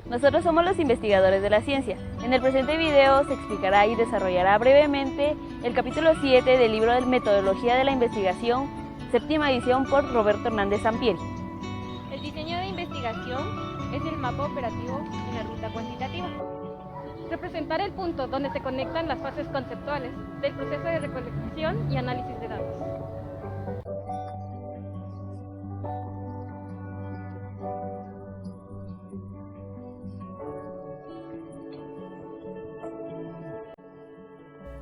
Nosotros somos los investigadores de la ciencia. En el presente video se explicará y desarrollará brevemente el capítulo 7 del libro de Metodología de la Investigación, séptima edición por Roberto Hernández Sampieri. El diseño de investigación es el mapa operativo en la ruta cuantitativa. Representar el punto donde se conectan las fases conceptuales del proceso de recolección y análisis de datos.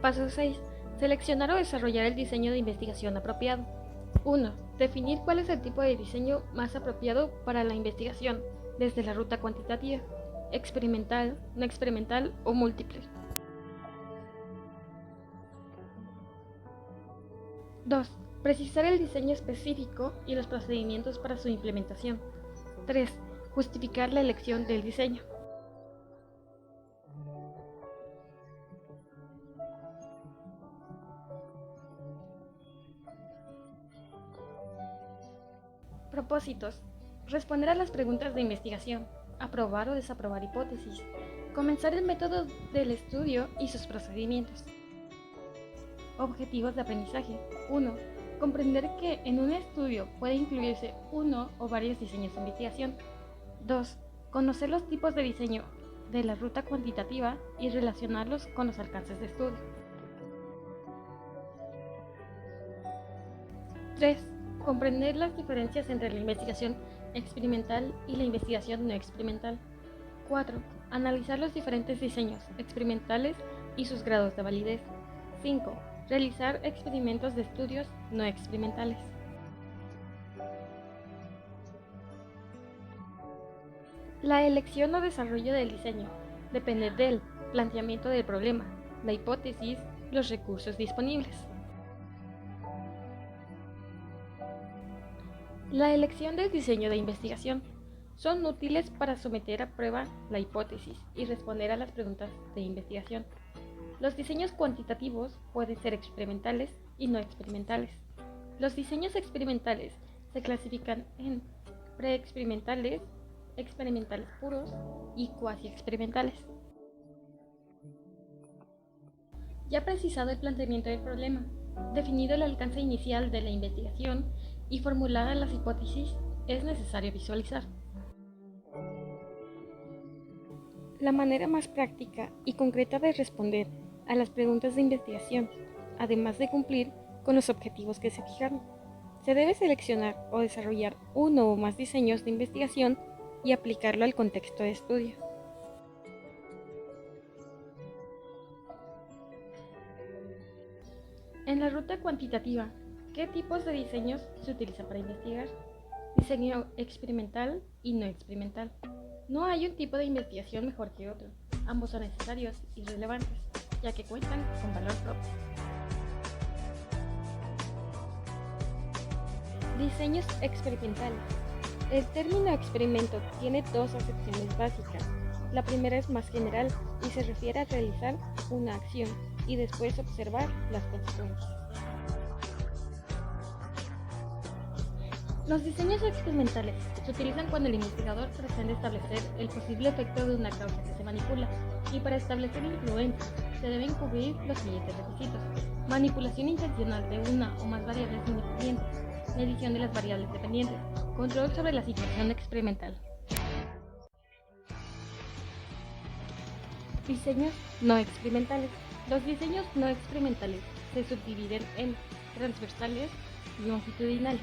Paso 6. Seleccionar o desarrollar el diseño de investigación apropiado. 1. Definir cuál es el tipo de diseño más apropiado para la investigación, desde la ruta cuantitativa, experimental, no experimental o múltiple. 2. Precisar el diseño específico y los procedimientos para su implementación. 3. Justificar la elección del diseño. Propósitos. Responder a las preguntas de investigación, aprobar o desaprobar hipótesis, comenzar el método del estudio y sus procedimientos. Objetivos de aprendizaje. 1. Comprender que en un estudio puede incluirse uno o varios diseños de investigación. 2. Conocer los tipos de diseño de la ruta cuantitativa y relacionarlos con los alcances de estudio. 3. Comprender las diferencias entre la investigación experimental y la investigación no experimental. 4. Analizar los diferentes diseños experimentales y sus grados de validez. 5. Realizar experimentos de estudios no experimentales. La elección o desarrollo del diseño depende del planteamiento del problema, la hipótesis, los recursos disponibles. La elección del diseño de investigación son útiles para someter a prueba la hipótesis y responder a las preguntas de investigación. Los diseños cuantitativos pueden ser experimentales y no experimentales. Los diseños experimentales se clasifican en preexperimentales, experimentales puros y cuasi experimentales. Ya precisado el planteamiento del problema, definido el alcance inicial de la investigación y formuladas las hipótesis, es necesario visualizar. La manera más práctica y concreta de responder a las preguntas de investigación, además de cumplir con los objetivos que se fijaron, se debe seleccionar o desarrollar uno o más diseños de investigación y aplicarlo al contexto de estudio. En la ruta cuantitativa, ¿qué tipos de diseños se utilizan para investigar? Diseño experimental y no experimental. No hay un tipo de investigación mejor que otro. Ambos son necesarios y relevantes, ya que cuentan con valor propio. Diseños experimentales. El término experimento tiene dos acepciones básicas. La primera es más general y se refiere a realizar una acción y después observar las consecuencias. Los diseños experimentales se utilizan cuando el investigador pretende establecer el posible efecto de una causa que se manipula, y para establecer influencia se deben cubrir los siguientes requisitos: manipulación intencional de una o más variables independientes, medición de las variables dependientes, control sobre la situación experimental. Diseños no experimentales. Los diseños no experimentales se subdividen en transversales y longitudinales.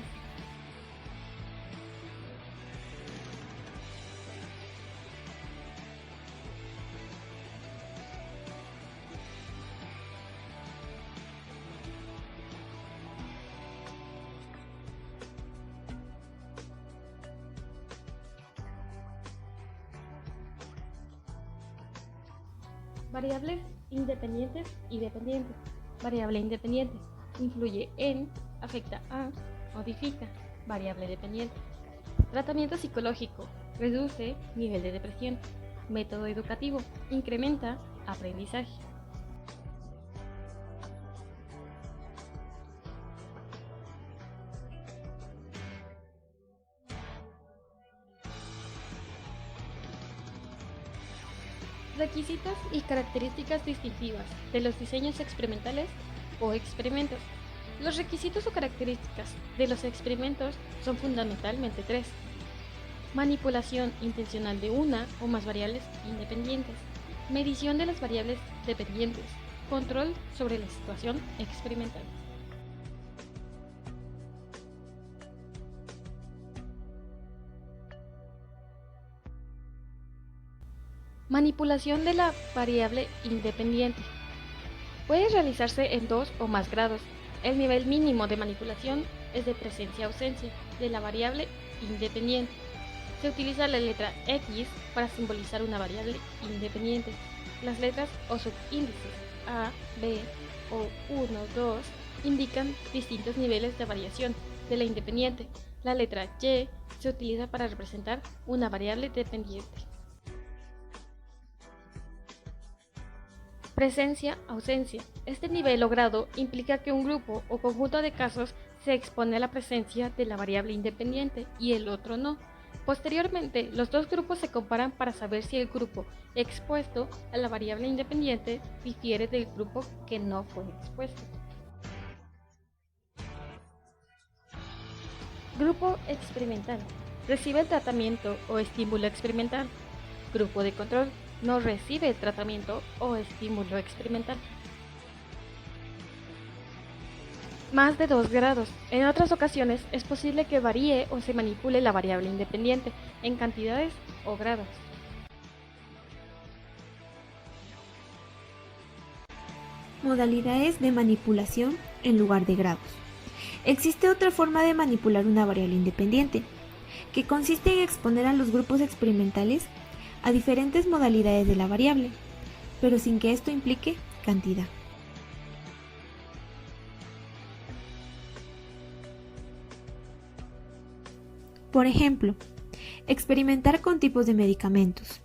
Variables independientes y dependientes. Variable independiente: influye en, afecta a, modifica. Variable dependiente: tratamiento psicológico, reduce nivel de depresión. Método educativo: incrementa aprendizaje. Requisitos y características distintivas de los diseños experimentales o experimentos. Los requisitos o características de los experimentos son fundamentalmente tres: manipulación intencional de una o más variables independientes, medición de las variables dependientes, control sobre la situación experimental. Manipulación de la variable independiente. Puede realizarse en 2 o más grados. El nivel mínimo de manipulación es de presencia-ausencia de la variable independiente. Se utiliza la letra X para simbolizar una variable independiente. Las letras o subíndices A, B o 1, 2 indican distintos niveles de variación de la independiente. La letra Y se utiliza para representar una variable dependiente. Presencia-ausencia. Este nivel o grado implica que un grupo o conjunto de casos se expone a la presencia de la variable independiente y el otro no. Posteriormente, los dos grupos se comparan para saber si el grupo expuesto a la variable independiente difiere del grupo que no fue expuesto. Grupo experimental. Recibe el tratamiento o estímulo experimental. Grupo de control. No recibe el tratamiento o estímulo experimental. Más de 2 grados. En otras ocasiones es posible que varíe o se manipule la variable independiente en cantidades o grados. Modalidades de manipulación en lugar de grados. Existe otra forma de manipular una variable independiente, que consiste en exponer a los grupos experimentales a diferentes modalidades de la variable, pero sin que esto implique cantidad. Por ejemplo, experimentar con tipos de medicamentos,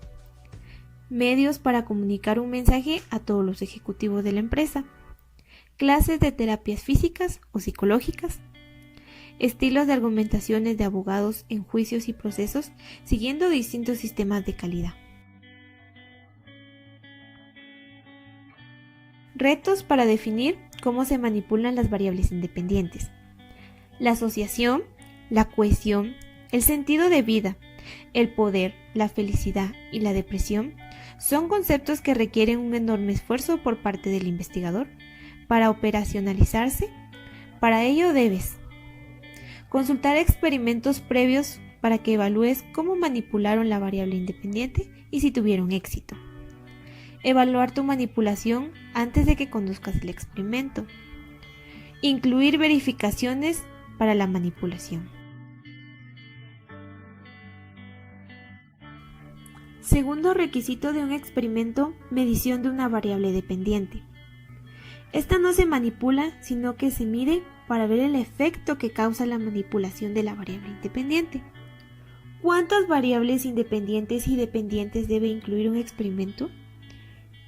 medios para comunicar un mensaje a todos los ejecutivos de la empresa, clases de terapias físicas o psicológicas, estilos de argumentaciones de abogados en juicios y procesos siguiendo distintos sistemas de calidad. Retos para definir cómo se manipulan las variables independientes. La asociación, la cohesión, el sentido de vida, el poder, la felicidad y la depresión son conceptos que requieren un enorme esfuerzo por parte del investigador para operacionalizarse. Para ello debes consultar experimentos previos para que evalúes cómo manipularon la variable independiente y si tuvieron éxito. Evaluar tu manipulación antes de que conduzcas el experimento. Incluir verificaciones para la manipulación. Segundo requisito de un experimento: medición de una variable dependiente. Esta no se manipula, sino que se mide para ver el efecto que causa la manipulación de la variable independiente. ¿Cuántas variables independientes y dependientes debe incluir un experimento?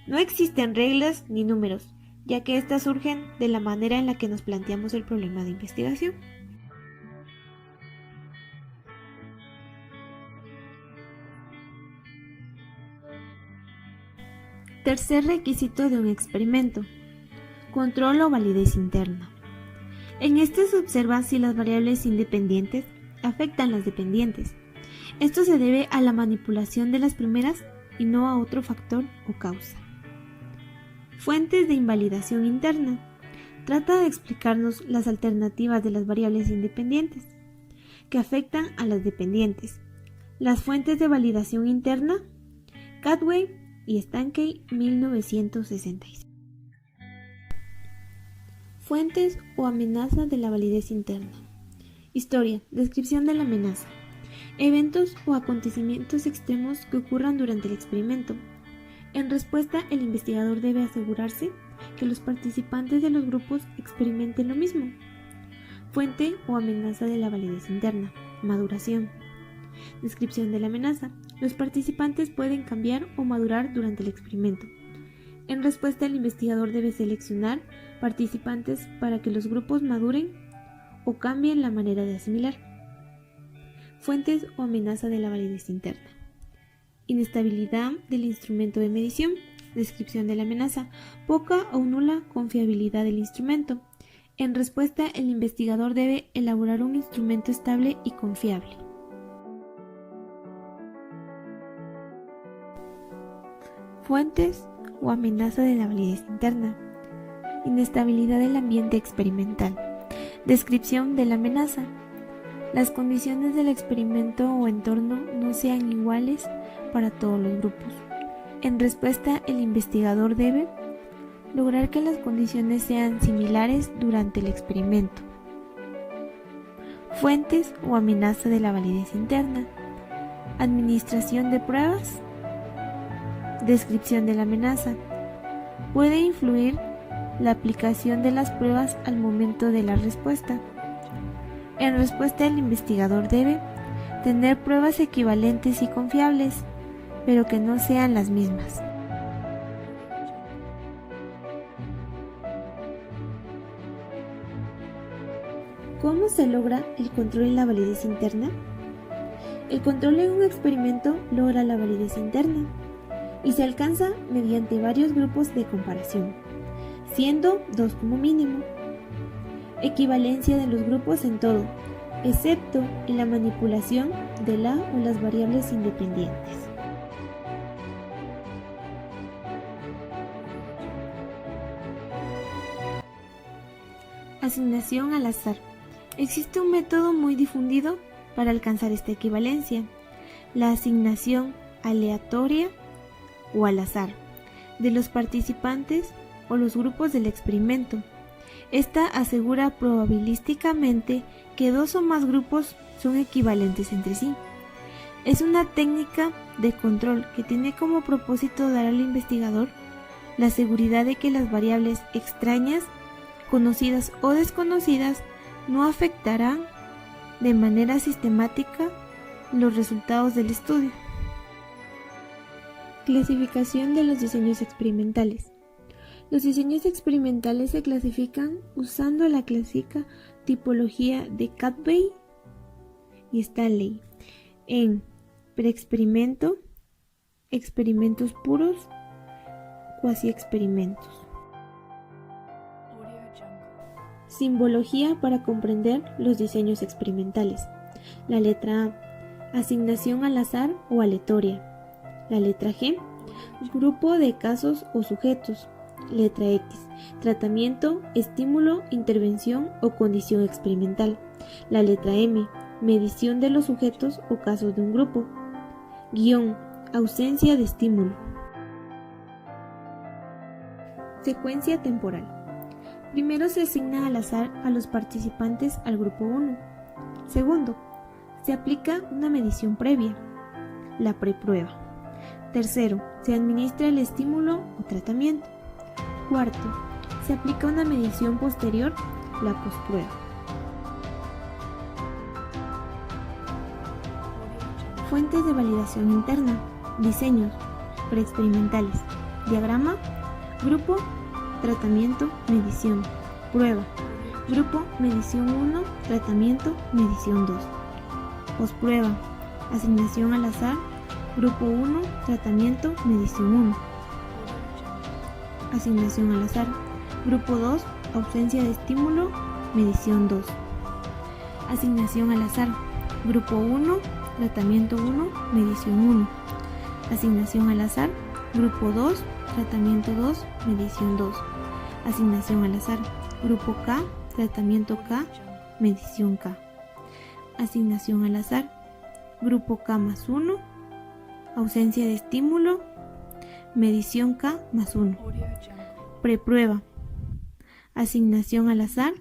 No existen reglas ni números, ya que éstas surgen de la manera en la que nos planteamos el problema de investigación. Tercer requisito de un experimento: control o validez interna. En este se observa si las variables independientes afectan las dependientes. Esto se debe a la manipulación de las primeras y no a otro factor o causa. Fuentes de invalidación interna. Trata de explicarnos las alternativas de las variables independientes que afectan a las dependientes. Las fuentes de validación interna, Cadway y Stankey, 1966. Fuentes o amenaza de la validez interna. Historia, descripción de la amenaza. Eventos o acontecimientos extremos que ocurran durante el experimento. En respuesta, el investigador debe asegurarse que los participantes de los grupos experimenten lo mismo. Fuente o amenaza de la validez interna. Maduración. Descripción de la amenaza. Los participantes pueden cambiar o madurar durante el experimento. En respuesta, el investigador debe seleccionar participantes para que los grupos maduren o cambien la manera de asimilar. Fuentes o amenaza de la validez interna. inestabilidad del instrumento de medición. Descripción de la amenaza, poca o nula confiabilidad del instrumento. En respuesta, el investigador debe elaborar un instrumento estable y confiable. Fuentes o amenaza de la validez interna. Inestabilidad del ambiente experimental. Descripción de la amenaza. Las condiciones del experimento o entorno no sean iguales para todos los grupos. En respuesta, el investigador debe lograr que las condiciones sean similares durante el experimento. Fuentes o amenaza de la validez interna. Administración de pruebas. Descripción de la amenaza. Puede influir la aplicación de las pruebas al momento de la respuesta. En respuesta, el investigador debe tener pruebas equivalentes y confiables, pero que no sean las mismas. ¿Cómo se logra el control y la validez interna? El control en un experimento logra la validez interna y se alcanza mediante varios grupos de comparación, siendo 2 como mínimo. Equivalencia de los grupos en todo, excepto en la manipulación de la o las variables independientes. Asignación al azar. Existe un método muy difundido para alcanzar esta equivalencia, la asignación aleatoria o al azar de los participantes o los grupos del experimento. Esta asegura probabilísticamente que 2 o más grupos son equivalentes entre sí. Es una técnica de control que tiene como propósito dar al investigador la seguridad de que las variables extrañas, conocidas o desconocidas, no afectarán de manera sistemática los resultados del estudio. Clasificación de los diseños experimentales. Los diseños experimentales se clasifican usando la clásica tipología de Cadbury y Stanley en preexperimento, experimentos puros, cuasi experimentos. Simbología para comprender los diseños experimentales. La letra A, asignación al azar o aleatoria. La letra G, grupo de casos o sujetos. Letra X, tratamiento, estímulo, intervención o condición experimental. La letra M, medición de los sujetos o casos de un grupo. Guión, ausencia de estímulo. Secuencia temporal. Primero se asigna al azar a los participantes al grupo 1. Segundo, se aplica una medición previa, la preprueba. Tercero, se administra el estímulo o tratamiento. Cuarto, se aplica una medición posterior, la posprueba. Fuentes de validación interna. Diseños preexperimentales. Diagrama, grupo, tratamiento, medición, prueba. Grupo, medición 1, tratamiento, medición 2. Posprueba, asignación al azar, grupo 1, tratamiento, medición 1. Asignación al azar, grupo 2, ausencia de estímulo, medición 2. Asignación al azar, grupo 1, tratamiento 1, medición 1. Asignación al azar, grupo 2, tratamiento 2, medición 2. Asignación al azar, grupo K, tratamiento K, medición K. Asignación al azar, grupo K más 1, ausencia de estímulo, medición K más 1. Preprueba, asignación al azar,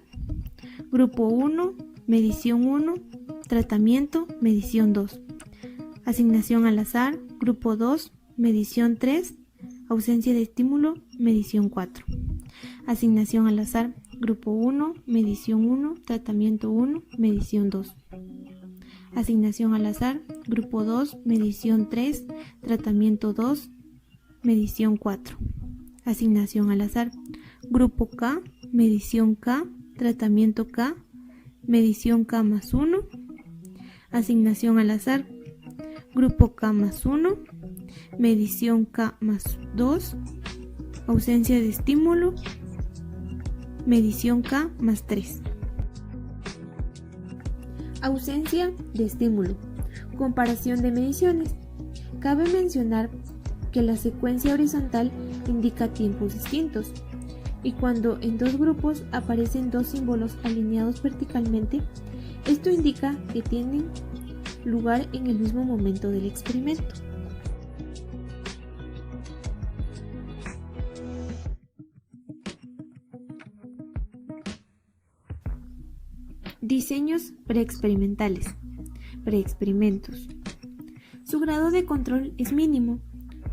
grupo 1, medición 1, tratamiento, medición 2. Asignación al azar, grupo 2, medición 3, ausencia de estímulo, medición 4. Asignación al azar, grupo 1, medición 1, tratamiento 1, medición 2. Asignación al azar, grupo 2, medición 3, tratamiento 2, medición 4. Asignación al azar, grupo K, medición K, tratamiento K, medición K más 1. Asignación al azar, grupo K más 1, medición K más 2, ausencia de estímulo, medición K más 3. Ausencia de estímulo. Comparación de mediciones. Cabe mencionar que la secuencia horizontal indica tiempos distintos, y cuando en dos grupos aparecen dos símbolos alineados verticalmente, esto indica que tienen lugar en el mismo momento del experimento. Diseños preexperimentales. Preexperimentos. Su grado de control es mínimo.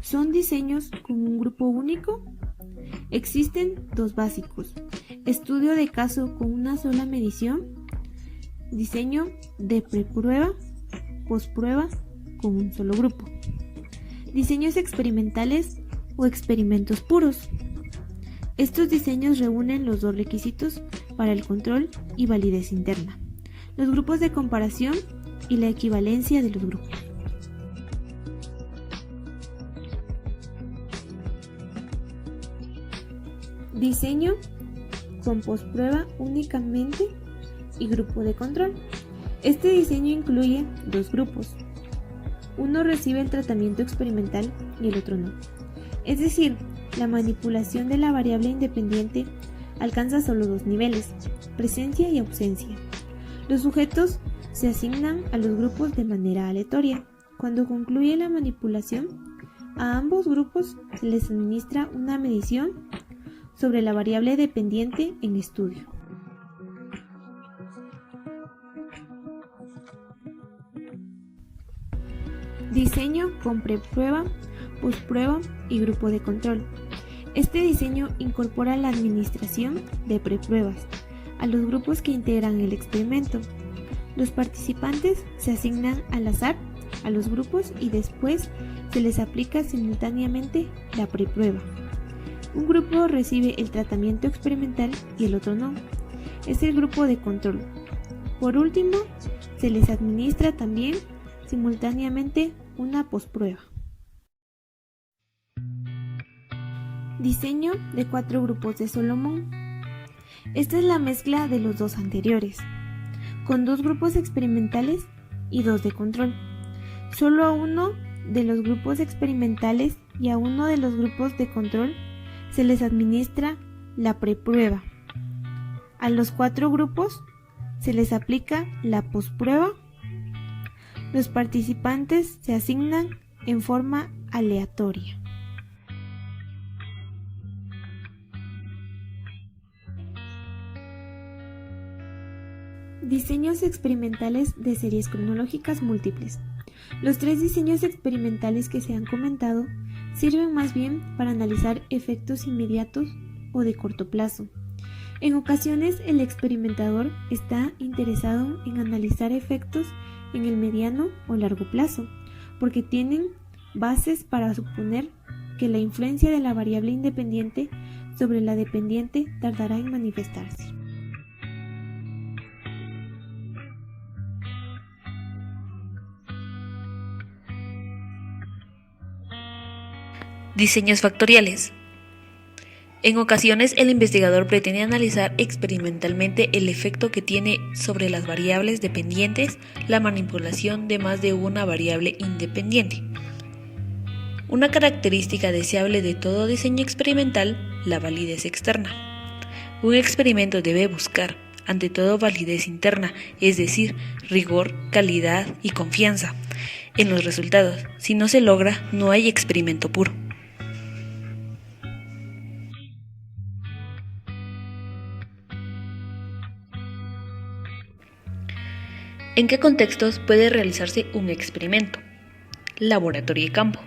Son diseños con un grupo único. Existen dos básicos: estudio de caso con una sola medición, diseño de preprueba, posprueba con un solo grupo. Diseños experimentales o experimentos puros. Estos diseños reúnen los dos requisitos para el control y validez interna: los grupos de comparación y la equivalencia de los grupos. Diseño con posprueba únicamente y grupo de control. Este diseño incluye dos grupos. Uno recibe el tratamiento experimental y el otro no. Es decir, la manipulación de la variable independiente alcanza solo dos niveles: presencia y ausencia. Los sujetos se asignan a los grupos de manera aleatoria. Cuando concluye la manipulación, a ambos grupos se les administra una medición sobre la variable dependiente en estudio. Diseño con preprueba, posprueba y grupo de control. Este diseño incorpora la administración de prepruebas a los grupos que integran el experimento. Los participantes se asignan al azar a los grupos y después se les aplica simultáneamente la preprueba. Un grupo recibe el tratamiento experimental y el otro no. Es el grupo de control. Por último, se les administra también simultáneamente una posprueba. Diseño de 4 grupos de Solomon. Esta es la mezcla de los dos anteriores, con 2 grupos experimentales y 2 de control. Solo a uno de los grupos experimentales y a uno de los grupos de control se les administra la preprueba. A los 4 grupos se les aplica la posprueba. Los participantes se asignan en forma aleatoria. Diseños experimentales de series cronológicas múltiples. Los 3 diseños experimentales que se han comentado sirven más bien para analizar efectos inmediatos o de corto plazo. En ocasiones, el experimentador está interesado en analizar efectos en el mediano o largo plazo, porque tienen bases para suponer que la influencia de la variable independiente sobre la dependiente tardará en manifestarse. Diseños factoriales. En ocasiones, el investigador pretende analizar experimentalmente el efecto que tiene sobre las variables dependientes la manipulación de más de una variable independiente. Una característica deseable de todo diseño experimental, la validez externa. Un experimento debe buscar, ante todo, validez interna, es decir, rigor, calidad y confianza en los resultados. Si no se logra, no hay experimento puro. ¿En qué contextos puede realizarse un experimento? Laboratorio y campo.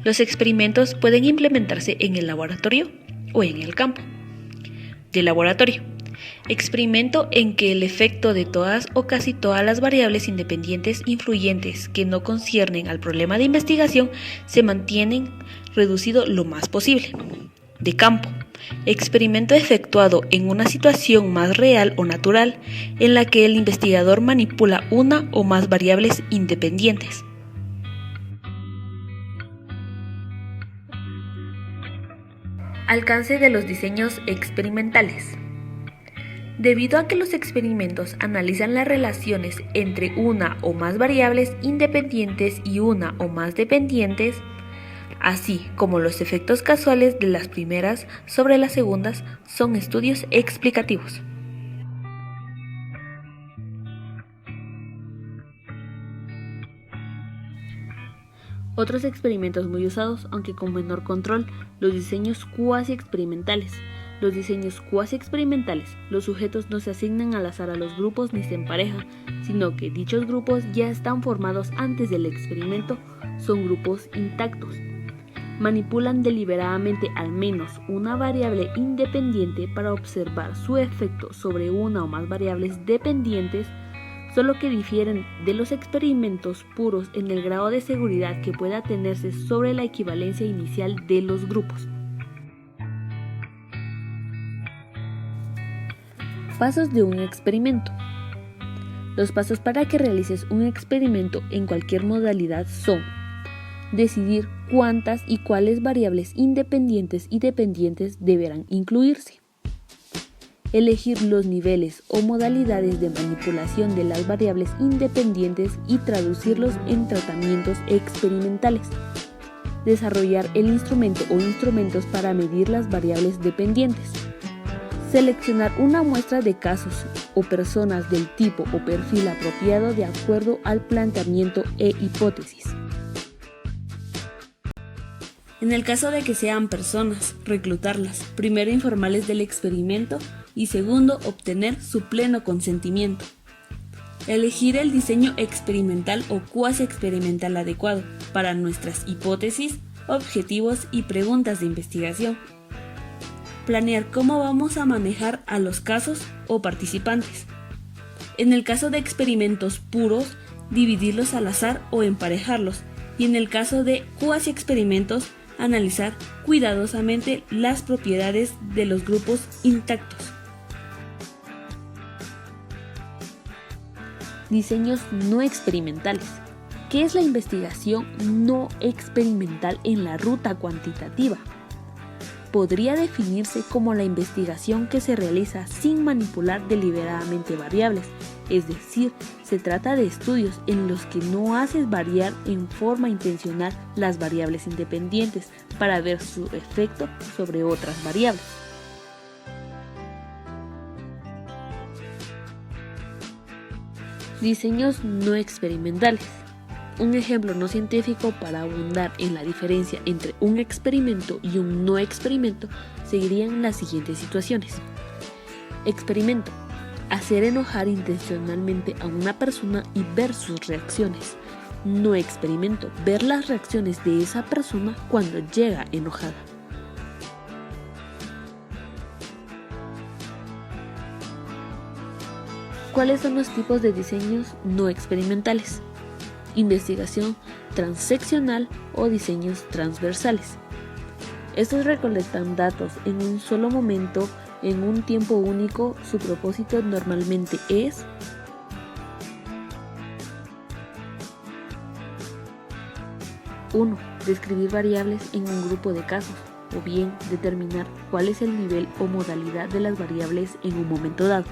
Los experimentos pueden implementarse en el laboratorio o en el campo. De laboratorio. Experimento en que el efecto de todas o casi todas las variables independientes influyentes que no conciernen al problema de investigación se mantienen reducido lo más posible. De campo. Experimento efectuado en una situación más real o natural en la que el investigador manipula una o más variables independientes. Alcance de los diseños experimentales. Debido a que los experimentos analizan las relaciones entre una o más variables independientes y una o más dependientes, así como los efectos casuales de las primeras sobre las segundas, son estudios explicativos. Otros experimentos muy usados, aunque con menor control, los diseños cuasi experimentales. Los diseños cuasi experimentales, los sujetos no se asignan al azar a los grupos ni se emparejan, sino que dichos grupos ya están formados antes del experimento, son grupos intactos. Manipulan deliberadamente al menos una variable independiente para observar su efecto sobre una o más variables dependientes, solo que difieren de los experimentos puros en el grado de seguridad que pueda tenerse sobre la equivalencia inicial de los grupos. Pasos de un experimento. Los pasos para que realices un experimento en cualquier modalidad son: decidir cuántas y cuáles variables independientes y dependientes deberán incluirse. Elegir los niveles o modalidades de manipulación de las variables independientes y traducirlos en tratamientos experimentales. Desarrollar el instrumento o instrumentos para medir las variables dependientes. Seleccionar una muestra de casos o personas del tipo o perfil apropiado de acuerdo al planteamiento e hipótesis. En el caso de que sean personas, reclutarlas, primero informarles del experimento y segundo, obtener su pleno consentimiento. Elegir el diseño experimental o cuasi experimental adecuado para nuestras hipótesis, objetivos y preguntas de investigación. Planear cómo vamos a manejar a los casos o participantes. En el caso de experimentos puros, dividirlos al azar o emparejarlos, y en el caso de cuasi experimentos, analizar cuidadosamente las propiedades de los grupos intactos. Diseños no experimentales. ¿Qué es la investigación no experimental en la ruta cuantitativa? Podría definirse como la investigación que se realiza sin manipular deliberadamente variables, es decir, se trata de estudios en los que no haces variar en forma intencional las variables independientes para ver su efecto sobre otras variables. Diseños no experimentales. Un ejemplo no científico para abundar en la diferencia entre un experimento y un no experimento seguirían las siguientes situaciones. Experimento: hacer enojar intencionalmente a una persona y ver sus reacciones. No experimento: ver las reacciones de esa persona cuando llega enojada. ¿Cuáles son los tipos de diseños no experimentales? Investigación transeccional o diseños transversales. Estos recolectan datos en un solo momento, en un tiempo único. Su propósito normalmente es: 1. Describir variables en un grupo de casos, o bien determinar cuál es el nivel o modalidad de las variables en un momento dado.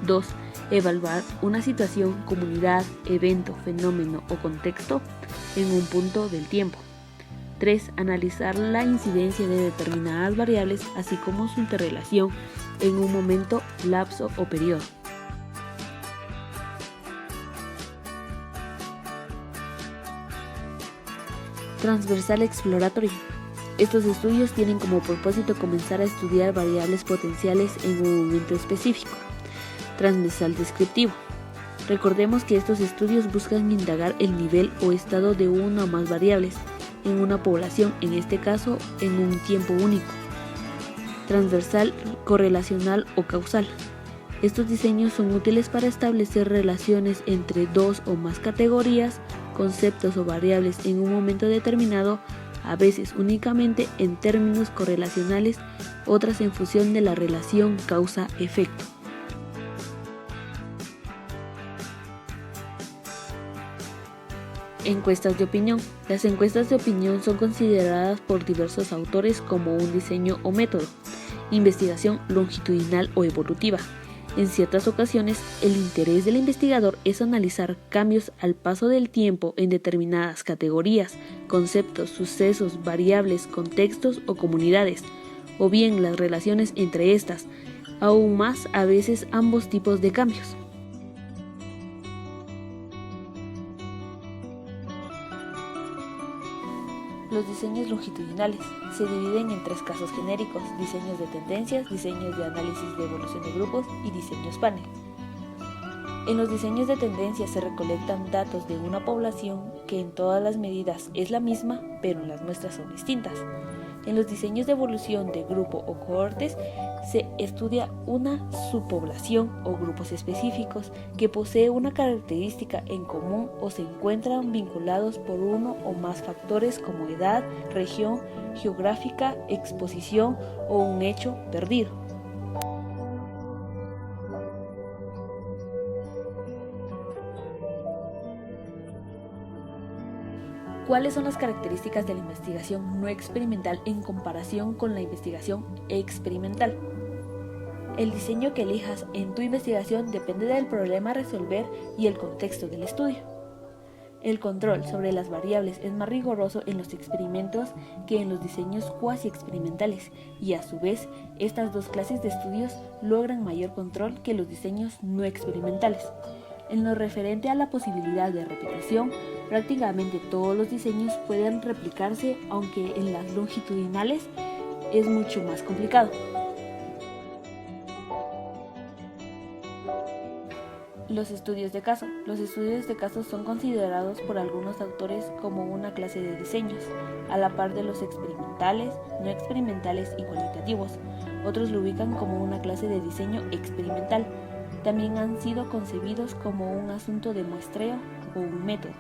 2. Evaluar una situación, comunidad, evento, fenómeno o contexto en un punto del tiempo. 3. Analizar la incidencia de determinadas variables, así como su interrelación en un momento, lapso o periodo. Transversal exploratorio. Estos estudios tienen como propósito comenzar a estudiar variables potenciales en un momento específico. Transversal descriptivo. Recordemos que estos estudios buscan indagar el nivel o estado de una o más variables en una población, en este caso en un tiempo único. Transversal correlacional o causal. Estos diseños son útiles para establecer relaciones entre dos o más categorías, conceptos o variables en un momento determinado, a veces únicamente en términos correlacionales, otras en función de la relación causa-efecto. Encuestas de opinión. Las encuestas de opinión son consideradas por diversos autores como un diseño o método, investigación longitudinal o evolutiva. En ciertas ocasiones, el interés del investigador es analizar cambios al paso del tiempo en determinadas categorías, conceptos, sucesos, variables, contextos o comunidades, o bien las relaciones entre estas, aún más a veces ambos tipos de cambios. Los diseños longitudinales se dividen en 3 casos genéricos: diseños de tendencias, diseños de análisis de evolución de grupos y diseños panel. En los diseños de tendencias se recolectan datos de una población que en todas las medidas es la misma, pero las muestras son distintas. En los diseños de evolución de grupo o cohortes se estudia una subpoblación o grupos específicos que posee una característica en común o se encuentran vinculados por uno o más factores como edad, región geográfica, exposición o un hecho perdido. ¿Cuáles son las características de la investigación no experimental en comparación con la investigación experimental? El diseño que elijas en tu investigación depende del problema a resolver y el contexto del estudio. El control sobre las variables es más riguroso en los experimentos que en los diseños cuasi experimentales y a su vez estas dos clases de estudios logran mayor control que los diseños no experimentales. En lo referente a la posibilidad de repetición, prácticamente todos los diseños pueden replicarse, aunque en las longitudinales es mucho más complicado. Los estudios de caso. Los estudios de caso son considerados por algunos autores como una clase de diseños, a la par de los experimentales, no experimentales y cualitativos. Otros lo ubican como una clase de diseño experimental. También han sido concebidos como un asunto de muestreo o un método.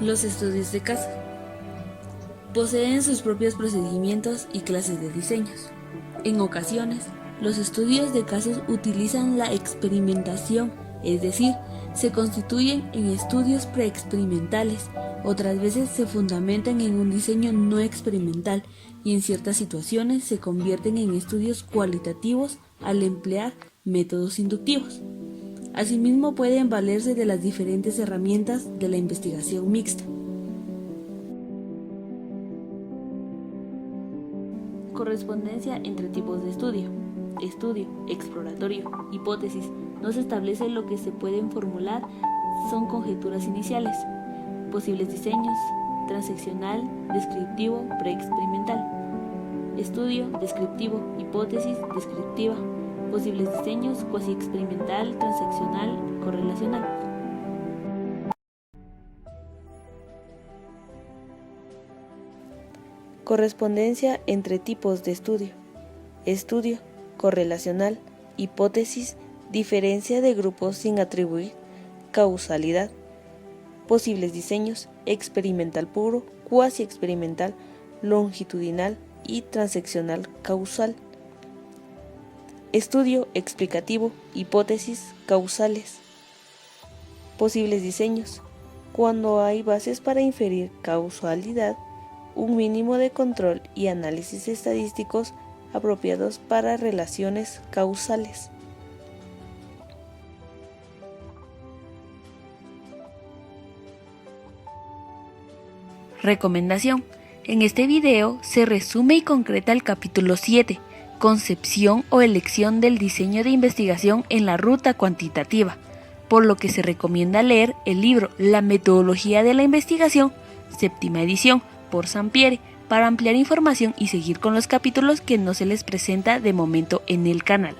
Los estudios de caso poseen sus propios procedimientos y clases de diseños. En ocasiones, los estudios de casos utilizan la experimentación, es decir, se constituyen en estudios preexperimentales. Otras veces se fundamentan en un diseño no experimental y en ciertas situaciones se convierten en estudios cualitativos al emplear métodos inductivos. Asimismo, pueden valerse de las diferentes herramientas de la investigación mixta. Correspondencia entre tipos de estudio. Estudio, exploratorio, hipótesis. No se establece lo que se pueden formular, son conjeturas iniciales. Posibles diseños: transaccional, descriptivo, preexperimental. Estudio, descriptivo, hipótesis, descriptiva. Posibles diseños: cuasi experimental, transaccional, correlacional. Correspondencia entre tipos de estudio. Estudio, correlacional, hipótesis, diferencia de grupos sin atribuir, causalidad. Posibles diseños: experimental puro, cuasi experimental, longitudinal y transaccional causal. Estudio explicativo, hipótesis, causales. Posibles diseños: cuando hay bases para inferir causalidad, un mínimo de control y análisis estadísticos apropiados para relaciones causales. Recomendación. En este video se resume y concreta el capítulo 7, concepción o elección del diseño de investigación en la ruta cuantitativa, por lo que se recomienda leer el libro La metodología de la investigación, 7ª edición, por Sampieri, para ampliar información y seguir con los capítulos que no se les presenta de momento en el canal.